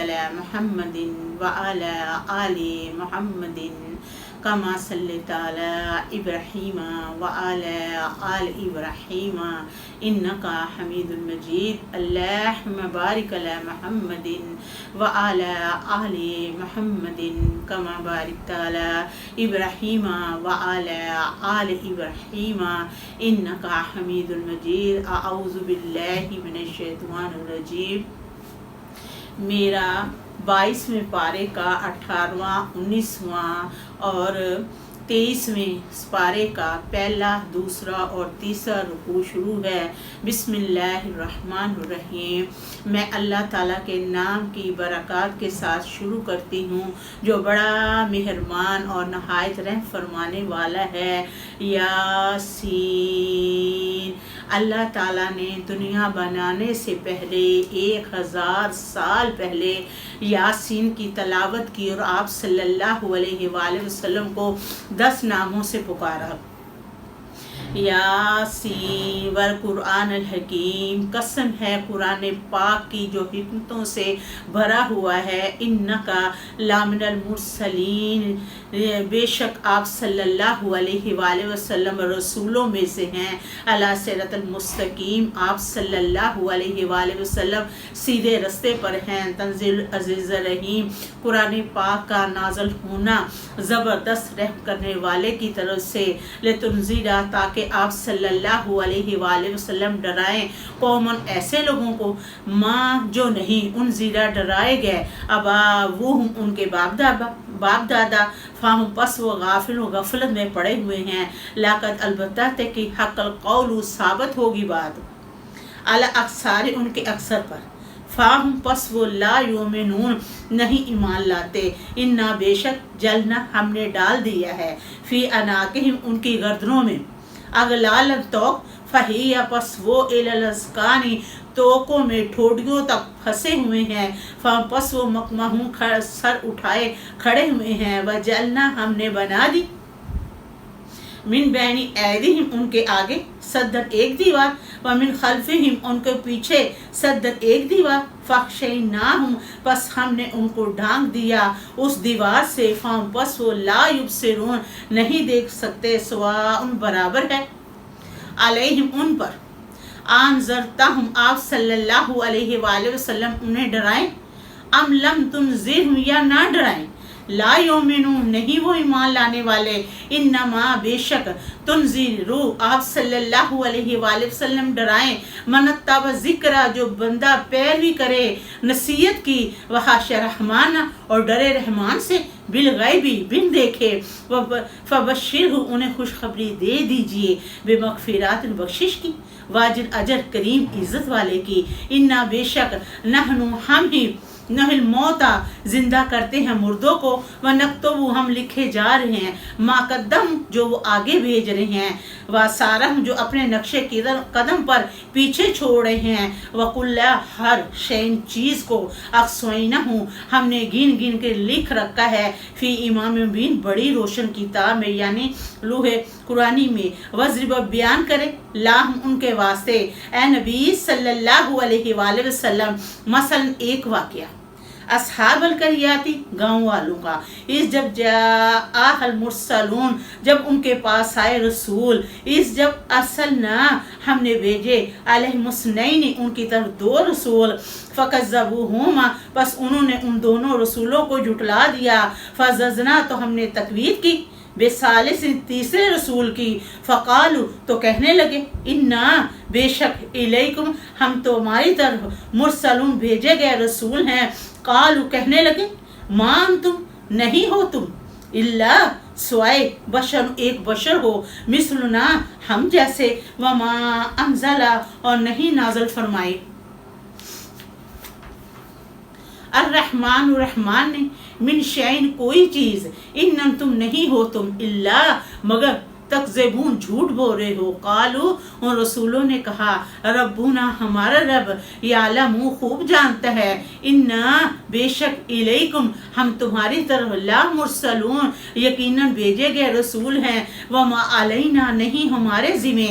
علی محمد وعلی آل محمد کما صلیت علی ابراہیم وعلی آل ابراہیم انک حمید مجید اللہم بارک علی محمد وعلی آل محمد کما بارکت علی ابراہیم وعلی آل ابراہیم انک حمید مجید اعوذ باللہ من الشیطان الرجیم۔ میرا 22ویں پارے کا 18واں 19واں اور 23ویں پارے کا پہلا دوسرا اور تیسرا رکوع شروع ہے۔ بسم اللہ الرحمن الرحیم۔ میں اللہ تعالیٰ کے نام کی برکات کے ساتھ شروع کرتی ہوں جو بڑا مہربان اور نہایت رحم فرمانے والا ہے۔ یاسین۔ اللہ تعالیٰ نے دنیا بنانے سے پہلے 1000 سال پہلے یاسین کی تلاوت کی اور آپ صلی اللہ علیہ وآلہ وسلم کو 10 ناموں سے پکارا۔ یاسین والقرآن الحکیم، قسم ہے قرآن پاک کی جو حکمتوں سے بھرا ہوا ہے۔ انکا لامن المرسلین، بے شک آپ صلی اللہ علیہ وآلہ وسلم رسولوں میں سے ہیں۔ علی صراط المستقیم، آپ صلی اللہ علیہ وآلہ وسلم سیدھے رستے پر ہیں۔ تنزیل عزیز الرحیم، قرآن پاک کا نازل ہونا زبردست رحم کرنے والے کی طرف سے، لتنذیرا، تاکہ آپ صلی اللہ علیہ وآلہ وسلم ڈرائیں قومن، ایسے لوگوں کو، ماں جو نہیں انذیرا ڈرائے گئے، ابا وہ ان کے باپ دادا، فاہم پس وہ غافل و غفلت میں پڑے ہوئے ہیں، لاقت البتہ تے کہ حق القول ثابت ہوگی بات، علی اکثر ان کے اکثر پر، فاہم پس وہ لا یومنون نہیں ایمان لاتے، انا بے شک جلنا ہم نے ڈال دیا ہے، فی اناقہم ان کی گردنوں میں، اغلال توق، فہی پس وہ الاسکانی توقوں میں ٹھوڑیوں تک پھنسے ہوئے ہیں، پس وہ مکمہوں سر اٹھائے کھڑے ہوئے ہیں، وجعلنا ہم نے بنا دی، من بین ایدیہم ان کے آگے، صدر ایک دیوار، ومن خلفہم ان کے پیچھے، صدر ایک دیوار، فخشیناہم پس ہم نے ان کو ڈھانک دیا اس دیوار سے، فہم پس وہ لا یبصرون نہیں دیکھ سکتے، سواء برابر ہے، علیہم ان پر، انذرتہم آپ صلی اللہ علیہ وآلہ وسلم انہیں ڈرائیں، ام لم تنذرہم یا نہ ڈرائیں، لا یومنون نہیں وہ ایمان لانے والے، انما بے شک تنذرو آپ صلی اللہ علیہ وآلہ وسلم ڈرائیں، من اتبع ذکر جو بندہ پیروی کرے نصیحت کی، وخاش رحمان اور ڈرے رحمان سے، بالغیبی بن دیکھے، فبشرہ انہیں خوشخبری دے دیجئے، بمغفرات بخشش کی، واجر اجر کریم عزت والے کی، انا بے شک نحنو ہم ہی، نحل موتا زندہ کرتے ہیں مردوں کو، ونکتب ہم لکھے جا رہے ہیں، ما قدم جو وہ آگے بھیج رہے ہیں، واسارہم جو اپنے نقش قدم پر پیچھے چھوڑ رہے ہیں، وکل ہر شین چیز کو، احصیناہ ہم نے گن گن کے لکھ رکھا ہے، فی امام مبین بڑی روشن کتاب میں، یعنی لوح قرآنی میں، وضرب بیان کرے لاہم ان کے واسطے، اے نبی صلی اللہ علیہ وآلہ وسلم، مثلا ایک واقعہ، اصحاب القریاتی گاؤں والوں کا، اس جب جاء المرسلون جب ان کے پاس آئے رسول، اس جب ارسلنا ہم نے بھیجے علیہم اثنین ان کی طرف 2 رسول، فکذبوہما پس انہوں نے ان دونوں رسولوں کو جھٹلا دیا، فززنا تو ہم نے تکذیب کی، بثالث تیسرے رسول کی، فقالو تو کہنے لگے، انا بے شک الیکم ہم تمہاری طرف مرسلون بھیجے گئے رسول ہیں، قالو کہنے لگے، ما انتم نہیں ہو تم، الا سوائے بشر ایک بشر ہو، مثلنا ہم جیسے، وما انزلا اور نہیں نازل فرمائے، الرحمن الرحمن نے، من شعین کوئی چیز، انم تم نہیں ہو تم، الا مگر تکذبون جھوٹ بول رہے ہو، قالو ان رسولوں نے کہا، ربنا ہمارا رب، یعلم خوب جانتا ہے، انا بے شک الیکم ہم تمہاری طرف، لا مرسلون یقیناً بھیجے گئے رسول ہیں، وما علینا نہیں ہمارے ذمہ،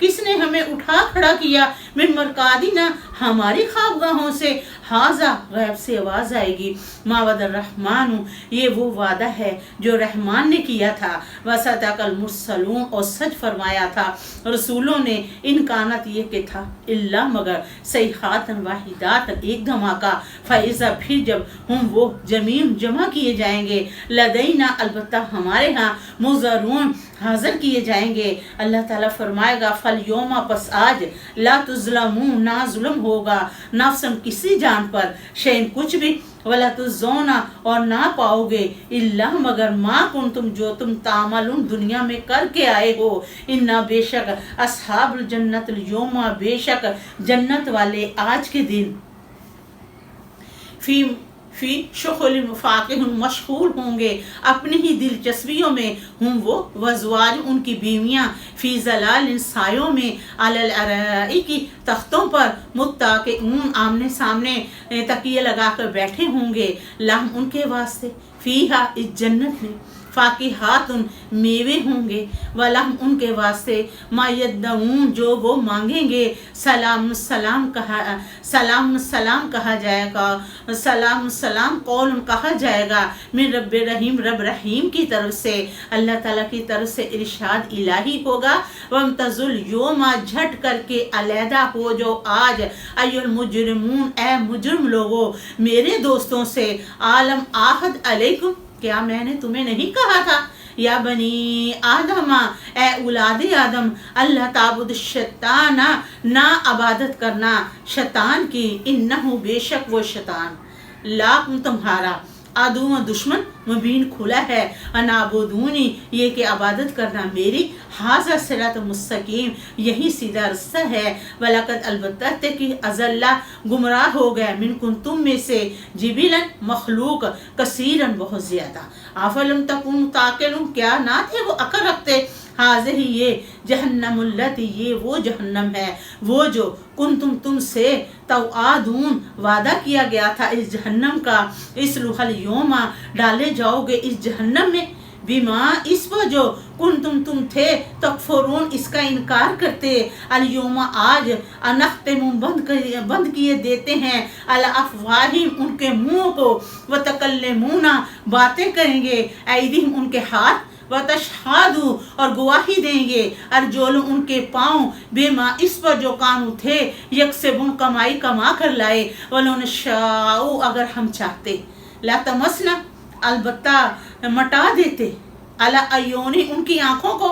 کس نے ہمیں اٹھا کھڑا کیا؟ من مرقادنا، ہماری خوابگاہوں سے۔ حاضہ، غیب سے آواز آئے گی، ما وعد الرحمن، یہ وہ وعدہ ہے جو رحمان نے کیا تھا، وصدق المرسلون، اور سچ فرمایا تھا رسولوں نے، ان کانت، یہ کہ تھا، اللہ مگر، صیحات واحدات، ایک دھماکہ، فیضا، پھر جب، ہم وہ جمع کیے جائیں گے، لدینا، البتہ ہمارے ہاں، مزرون، حاضر کیے جائیں گے۔ اللہ تعالیٰ فرمائے گا، فالیوم، پس آج، لا تظلمون، نہ ظلم ہوگا، نفسن، کسی جان پر، شین، کچھ بھی، ولا تجزون، اور نہ پاؤ گے، الا، مگر، ما کنتم، جو تم تعملون، دنیا میں کر کے آئے ہو، انا، بے شک، اصحاب الجنت اليوم، بے شک جنت والے آج کے دن، فی شغل فاقہ، مشغول ہوں گے اپنی ہی دلچسپیوں میں، ہم وہ، وزواج، ان کی بیویاں، فی ظلال، سایوں میں، علی الارائک، تختوں پر، متکئون، آمنے سامنے تکیے لگا کر بیٹھے ہوں گے، لہم، ان کے واسطے، فیہا، اس جنت میں، فاکہات، میوے ہوں گے، ولہم، ان کے واسطے، ما یدعون، جو وہ مانگیں گے، سلام سلام کہا جائے گا، سلام قول کہا جائے گا، من رب رحیم، رب رحیم کی طرف سے، اللہ تعالیٰ کی طرف سے ارشاد الہی ہوگا، وامتاز الیوم، جھٹ کر کے علیحدہ ہو جو آج، ایھا المجرمون، اے مجرم لوگو، میرے دوستوں سے، عالم عہد علیکم، کیا میں نے تمہیں نہیں کہا تھا، یا بنی آدم، اے اولاد آدم، اللہ تعبد الشیطان، نہ عبادت کرنا شیطان کی، انہو، بے شک وہ شیطان، لاکم، تمہارا، عدو، دشمن، مبین، کھلا ہے، انعبدونی، یہ کہ عبادت کرنا میری، ھذا صراط مستقیم، یہی سیدھا رستہ ہے، ولقد، البتہ کہ، اضل، گمراہ ہو گیا، منکم، تم میں سے، جبلا، مخلوق، کثیرا، بہت زیادہ، افلم تکونوا تعقلون، کیا نہ تھے وہ عقل رکھتے، حاضر، یہ، جہنم التی، یہ وہ جہنم ہے، وہ جو، کنتم، تم سے، توعدون، وعدہ کیا گیا تھا اس جہنم کا، اصلوھا الیوم، ڈالے جاؤ گے اس جہنم میں، بما، اس پر جو، تم تھے، تکفرون، اس کا انکار کرتے، الیوم، آج، نختم، بند کیے دیتے ہیں، علی افواہہم، ان کے منہ کو، وتکلمون، باتیں کریں گے، ایدیہم، ان کے ہاتھ، وتشہد، اور گواہی دیں گے، ارجل، ان کے پاؤں، بما، اس پر جو کانوا تھے، یکسبون، کمائی کما کر لائے، ولو نشاء، اگر ہم چاہتے، لطمسنا، البتہ مٹا دیتے، علی اعین، ان کی آنکھوں کو،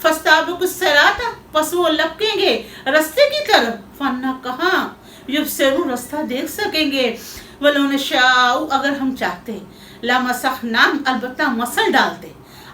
فاستبقوا الصراط، پس وہ لپکیں گے رستے کی طرف، فنا، کہاں، یبصرون، رستہ دیکھ سکیں گے، ولو نشاء، اگر ہم چاہتے، لمسخناہم، البتہ مسل ڈالتے،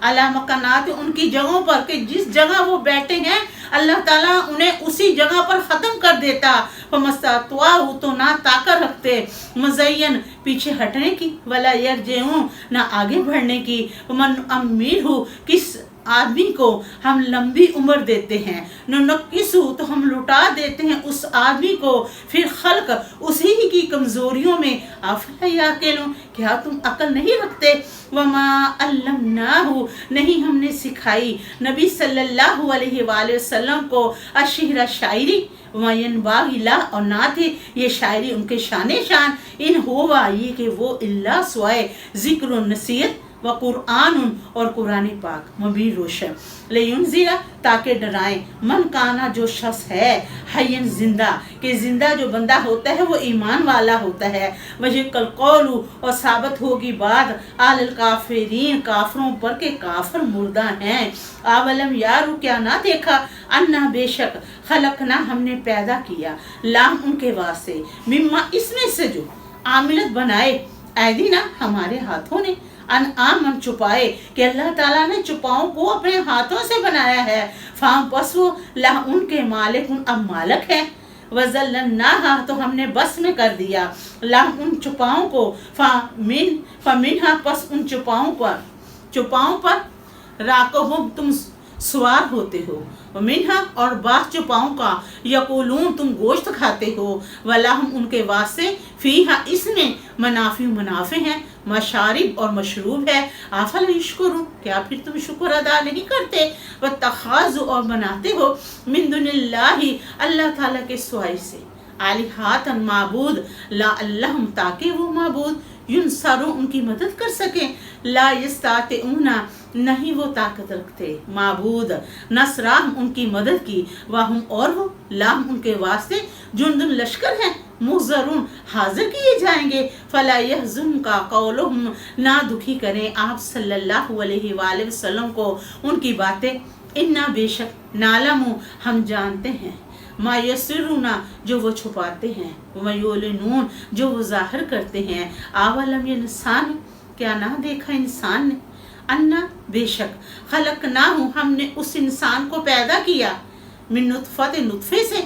علی مکانات، ان کی جگہوں پر، کہ جس جگہ وہ بیٹھے ہیں اللہ تعالیٰ انہیں اسی جگہ پر ختم کر دیتا، فمستطاعوا، تو نہ طاقت رکھتے، مزین، پیچھے ہٹنے کی، ولا یرجعون، نہ آگے بڑھنے کی، ومن نعمرہ، کس آدمی کو ہم لمبی عمر دیتے ہیں، ننکسہ، تو ہم لٹا دیتے ہیں اس آدمی کو، پھر خلق، اسی کی کمزوریوں میں، افلا یعقلون، کیا تم عقل نہیں رکھتے، وما علمناہ، نہیں ہم نے سکھائی نبی صلی اللہ علیہ وآلہ وسلم کو، الشعر، شاعری، وما ينبغي له، اور نہ تھی یہ شاعری ان کے شان، ان ہوا، یہ کہ وہ، الا، سوائے، ذکر و نصیحت، و قرآن، اور قرآن پاک، مبین، روشن، لینذر، تاکہ ڈرائیں، من کانا، جو شخص ہے، حین، زندہ، کہ زندہ جو بندہ ہوتا ہے وہ ایمان والا ہوتا ہے، وجہ کل قول، اور ثابت ہوگی بات، علی الکافرین، کافروں پر، کہ کافر مردہ ہیں، اولم یارو، کیا نہ دیکھا، انا، بے شک، خلقنا، ہم نے پیدا کیا، لام، ان کے واسطے، مما، اس میں سے جو، عاملت بنائے، ایدینا، ہمارے ہاتھوں نے، انعام، چھپائے، کہ اللہ تعالیٰ نے چھپاؤں کو اپنے ہاتھوں سے بنایا ہے، فام، پس وہ، لہ، ان کے مالک، اب مالک ہے، وذللناہا، تو ہم نے بس میں کر دیا، لہ، ان چھپاؤں کو، فمنہا، پس ان چھپاؤں پر، راکبہم، تم سوار ہوتے ہو، ومنہا اور بعض چوپاؤں کا یقولون تم گوشت کھاتے ہو ولہم ان کے واسطے فیہا اس میں منافع ہیں مشارب اور مشروب ہے افلا یشکرون کیا پھر تم شکر ادا نہیں کرتے واتخذوا اور بناتے ہو من دون اللہ اللہ تعالیٰ کے سوائے سے الہات معبود لعلہم تاکہ وہ معبود ینصرون ان کی مدد کر سکیں لا یستطیعون نہیں وہ طاقت رکھتے معبود نصرہم ان کی مدد کی وہم اور وہ لہم ان کے واسطے جندن لشکر ہیں محضرون حاضر کیے جائیں گے فلا یحزن کا قولہم نہ دکھی کریں آپ صلی اللہ علیہ وآلہ وسلم کو ان کی باتیں انا بے شک نعلم ہم جانتے ہیں ما یسرون جو وہ چھپاتے ہیں وما یعلنون جو وہ ظاہر کرتے ہیں اولم انسان کیا نہ دیکھا انسان نے انا بے شک خلقناہ ہم نے اس انسان کو پیدا کیا من نطفت نطفے سے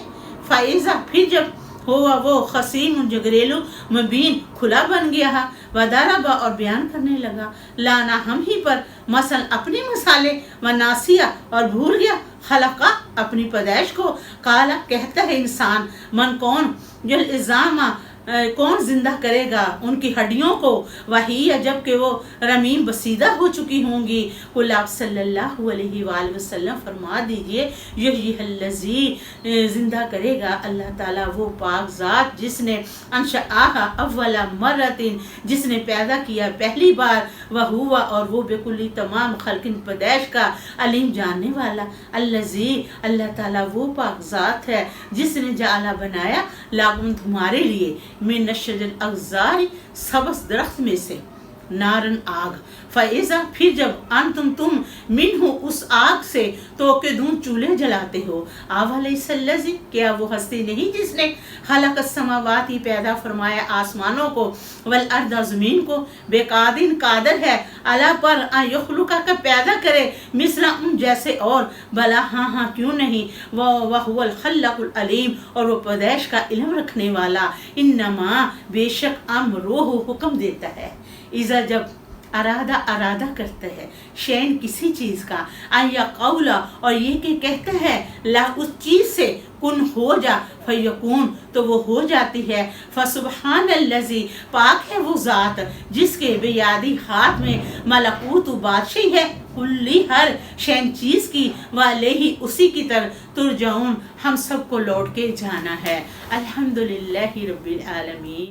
فائزہ پھر جب ہوا وہ خصیم جگریلو مبین کھلا بن گیا وضرب اور بیان کرنے لگا لانا ہم ہی پر مثلا اپنے مسالے وناسیہ اور بھول گیا خلقہ اپنی پیدائش کو قالا کہتا ہے انسان من کون جل کون زندہ کرے گا ان کی ہڈیوں کو وہی جب کہ وہ رمیم بسیدہ ہو چکی ہوں گی قل آپ صلی اللہ علیہ وآلہ وسلم فرما دیجئے یحیی الذی زندہ کرے گا اللہ تعالیٰ وہ پاک ذات جس نے انشأہا اول مرۃ جس نے پیدا کیا پہلی بار وہوا اور وہ بکلی تمام خلق پیدائش کا علیم جاننے والا الذی اللہ تعالیٰ وہ پاک ذات ہے جس نے جعلا بنایا لاکم تمہارے لیے من الشجر الاخضر سبز درخت میں سے نارن آگ فائزہ پھر جب انتم تم منہ اس آگ سے توقدون چولہے جلاتے ہو اولیس الذی کیا وہ ہستی نہیں جس نے خلق السماوات پیدا فرمایا آسمانوں کو والارض زمین کو بے قادر ہے اللہ پر یخلق کا پیدا کرے مثل ان جیسے اور بلا ہاں کیوں نہیں وہو الخلاق العلیم اور وہ پیدائش کا علم رکھنے والا انما بے شک امرہ حکم دیتا ہے اذا جب ارادہ کرتا ہے شین کسی چیز کا یا قولا اور یہ کہ کہتا ہے لا اس چیز سے کن ہو جا فیکون تو وہ ہو جاتی ہے فسبحان الذی پاک ہے وہ ذات جس کے بیادی ہاتھ میں ملکوت و بادشاہی ہے کلی ہر شین چیز کی والیہ اسی کی طرف ترجعون ہم سب کو لوٹ کے جانا ہے الحمدللہ رب العالمین.